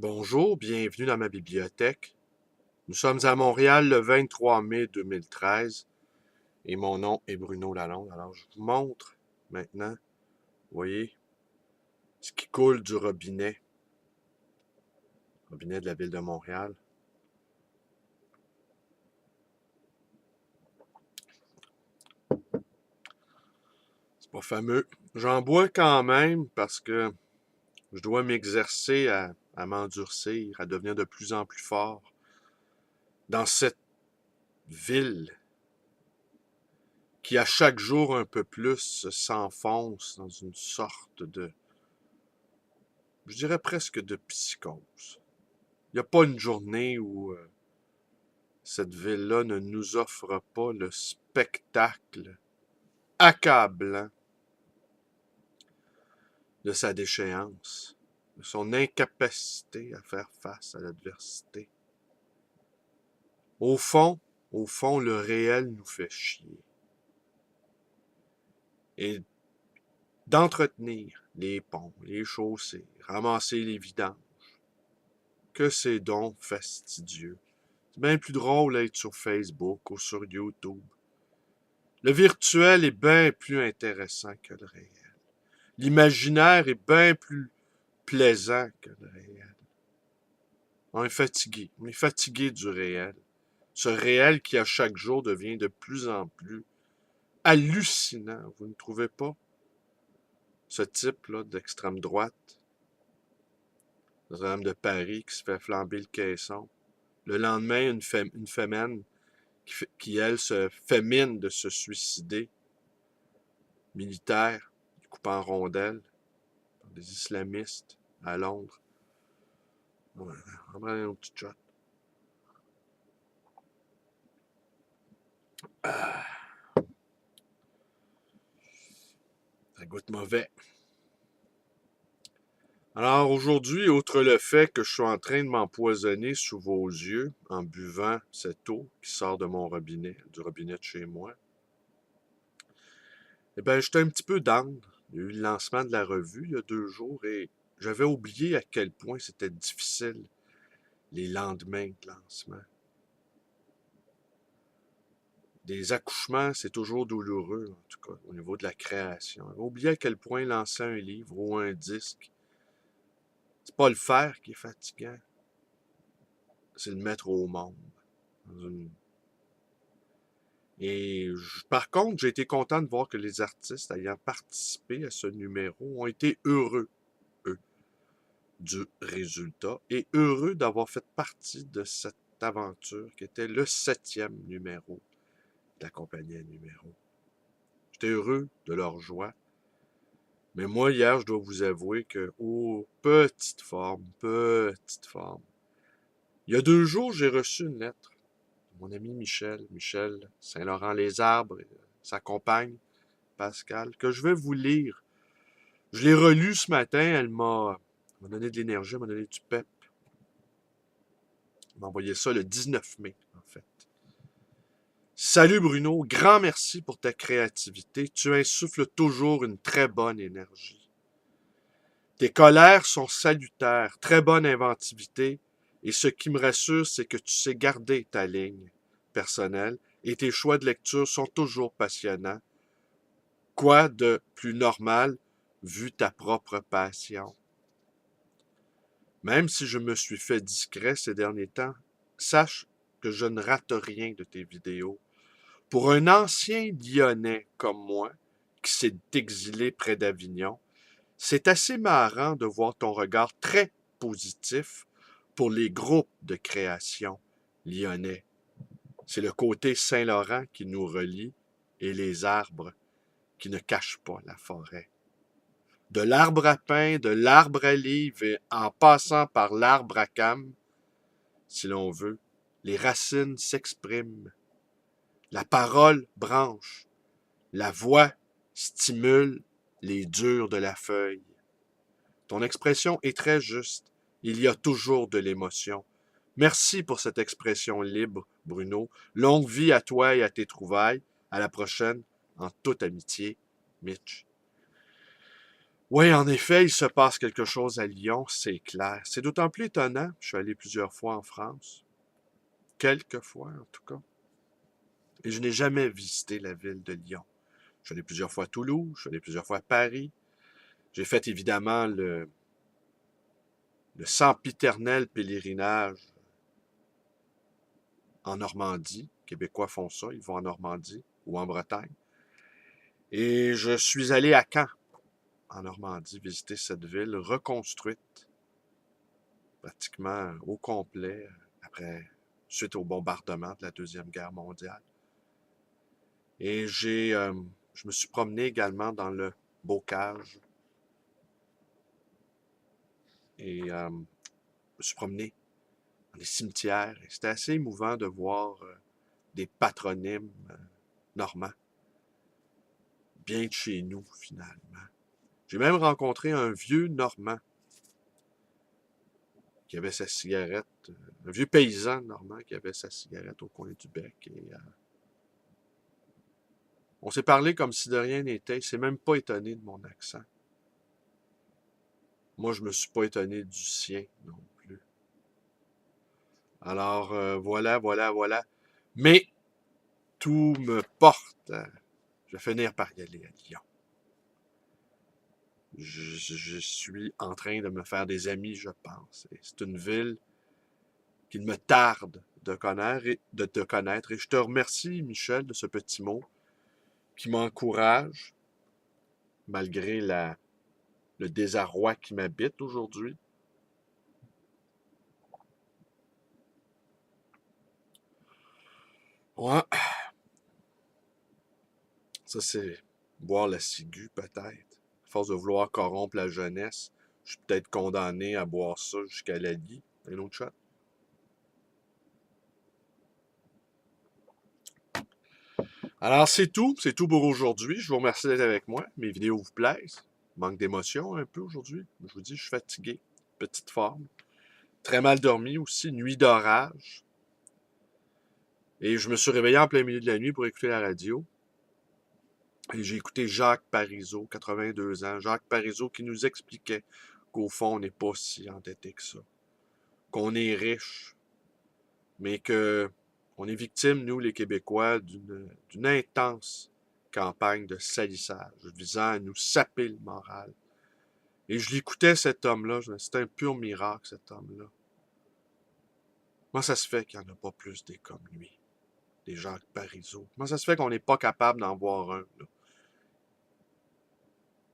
Bonjour, bienvenue dans ma bibliothèque. Nous sommes à Montréal le 23 mai 2013 et mon nom est Bruno Lalonde. Alors, je vous montre maintenant, vous voyez, ce qui coule du robinet de la ville de Montréal. C'est pas fameux. J'en bois quand même parce que je dois m'exercer à m'endurcir, à devenir de plus en plus fort dans cette ville qui, à chaque jour un peu plus, s'enfonce dans une sorte de, je dirais presque de psychose. Il n'y a pas une journée où cette ville-là ne nous offre pas le spectacle accablant de sa déchéance, de son incapacité à faire face à l'adversité. Au fond, le réel nous fait chier. Et d'entretenir les ponts, les chaussées, ramasser les vidanges, que c'est donc fastidieux. C'est bien plus drôle d'être sur Facebook ou sur YouTube. Le virtuel est bien plus intéressant que le réel. L'imaginaire est bien plus plaisant que le réel. On est fatigué du réel. Ce réel qui à chaque jour devient de plus en plus hallucinant, vous ne trouvez pas? Ce type-là d'extrême droite, Notre-Dame de Paris qui se fait flamber le caisson. Le lendemain, une fémène elle, se fait mine de se suicider. Militaire, coupé en rondelles, par des islamistes à Londres. Ouais, on va prendre un petit shot. Ah, ça goûte mauvais. Alors aujourd'hui, outre le fait que je suis en train de m'empoisonner sous vos yeux en buvant cette eau qui sort de mon robinet, du robinet de chez moi, eh bien, j'étais un petit peu down. Il y a eu le lancement de la revue il y a 2 jours et j'avais oublié à quel point c'était difficile les lendemains de lancement. Des accouchements, c'est toujours douloureux, en tout cas, au niveau de la création. J'avais oublié à quel point lancer un livre ou un disque, c'est pas le faire qui est fatigant, c'est le mettre au monde. Par contre, j'ai été content de voir que les artistes ayant participé à ce numéro ont été heureux, eux, du résultat et heureux d'avoir fait partie de cette aventure qui était le 7e numéro de la compagnie à numéro. J'étais heureux de leur joie. Mais moi, hier, je dois vous avouer que, oh, petite forme. Il y a 2 jours, j'ai reçu une lettre de mon ami Michel Saint-Laurent-les-Arbres, et sa compagne, Pascal, que je vais vous lire. Je l'ai relue ce matin, elle m'a donné de l'énergie, elle m'a donné du pep. Elle m'a envoyé ça le 19 mai, en fait. Salut Bruno, grand merci pour ta créativité. Tu insuffles toujours une très bonne énergie. Tes colères sont salutaires, très bonne inventivité, et ce qui me rassure, c'est que tu sais garder ta ligne personnelle et tes choix de lecture sont toujours passionnants. Quoi de plus normal vu ta propre passion? Même si je me suis fait discret ces derniers temps, sache que je ne rate rien de tes vidéos. Pour un ancien Lyonnais comme moi, qui s'est exilé près d'Avignon, c'est assez marrant de voir ton regard très positif pour les groupes de création lyonnais. C'est le côté Saint-Laurent qui nous relie et les arbres qui ne cachent pas la forêt. De l'arbre à pain, de l'arbre à livre et en passant par l'arbre à cam, si l'on veut, les racines s'expriment. La parole branche, la voix stimule les durs de la feuille. Ton expression est très juste. Il y a toujours de l'émotion. Merci pour cette expression libre, Bruno. Longue vie à toi et à tes trouvailles. À la prochaine, en toute amitié, Mitch. Oui, en effet, il se passe quelque chose à Lyon, c'est clair. C'est d'autant plus étonnant. Je suis allé plusieurs fois en France. Quelques fois, en tout cas. Et je n'ai jamais visité la ville de Lyon. Je suis allé plusieurs fois à Toulouse, je suis allé plusieurs fois à Paris. J'ai fait évidemment le sempiternel pèlerinage en Normandie. Les Québécois font ça, ils vont en Normandie ou en Bretagne. Et je suis allé à Caen, en Normandie, visiter cette ville reconstruite pratiquement au complet après, suite au bombardement de la Deuxième Guerre mondiale. Et je me suis promené également dans le Bocage et je me suis promené dans les cimetières. Et c'était assez émouvant de voir des patronymes normands, bien de chez nous finalement. J'ai même rencontré un vieux Normand qui avait sa cigarette, un vieux paysan normand qui avait sa cigarette au coin du bec. Et on s'est parlé comme si de rien n'était. Il s'est même pas étonné de mon accent. Moi, je me suis pas étonné du sien non plus. Alors, voilà. Mais tout me porte. Je vais finir par y aller à Lyon. Je suis en train de me faire des amis, je pense. C'est une ville qu'il me tarde de te connaître. Et je te remercie, Michel, de ce petit mot qui m'encourage, malgré le désarroi qui m'habite aujourd'hui. Ouais, ça c'est boire la ciguë peut-être. À force de vouloir corrompre la jeunesse, je suis peut-être condamné à boire ça jusqu'à la lie. Un autre shot. Alors c'est tout pour aujourd'hui. Je vous remercie d'être avec moi. Mes vidéos vous plaisent. Manque d'émotion un peu aujourd'hui. Je vous dis, je suis fatigué. Petite forme. Très mal dormi aussi. Nuit d'orage. Et je me suis réveillé en plein milieu de la nuit pour écouter la radio. Et j'ai écouté Jacques Parizeau, 82 ans. Jacques Parizeau qui nous expliquait qu'au fond, on n'est pas si endetté que ça. Qu'on est riche, mais que on est victime, nous, les Québécois, d'une intense campagne de salissage visant à nous saper le moral. Et je l'écoutais, cet homme-là. C'était un pur miracle, cet homme-là. Comment ça se fait qu'il n'y en a pas plus des comme lui, des Jacques Parizeau? Comment ça se fait qu'on n'est pas capable d'en voir un, là,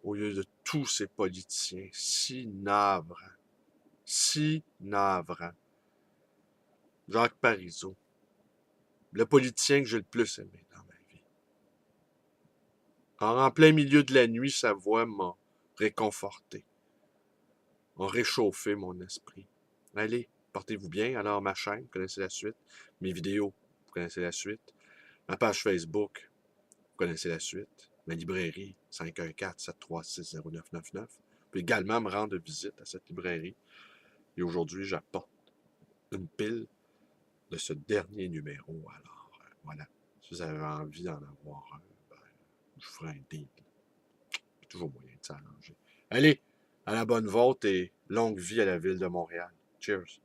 au lieu de tous ces politiciens si navrants? Si navrants. Jacques Parizeau, le politicien que j'ai le plus aimé dans ma vie. En plein milieu de la nuit, sa voix m'a réconforté, m'a réchauffé mon esprit. Allez, portez-vous bien. Alors, ma chaîne, vous connaissez la suite. Mes vidéos, vous connaissez la suite. Ma page Facebook, vous connaissez la suite. Ma librairie, 514-736-0999. Vous pouvez également me rendre visite à cette librairie. Et aujourd'hui, j'apporte une pile de ce dernier numéro. Alors, voilà. Si vous avez envie d'en avoir un, ben, je ferai un deal. Il y a toujours moyen de s'arranger. Allez, à la bonne vôtre et longue vie à la ville de Montréal. Cheers!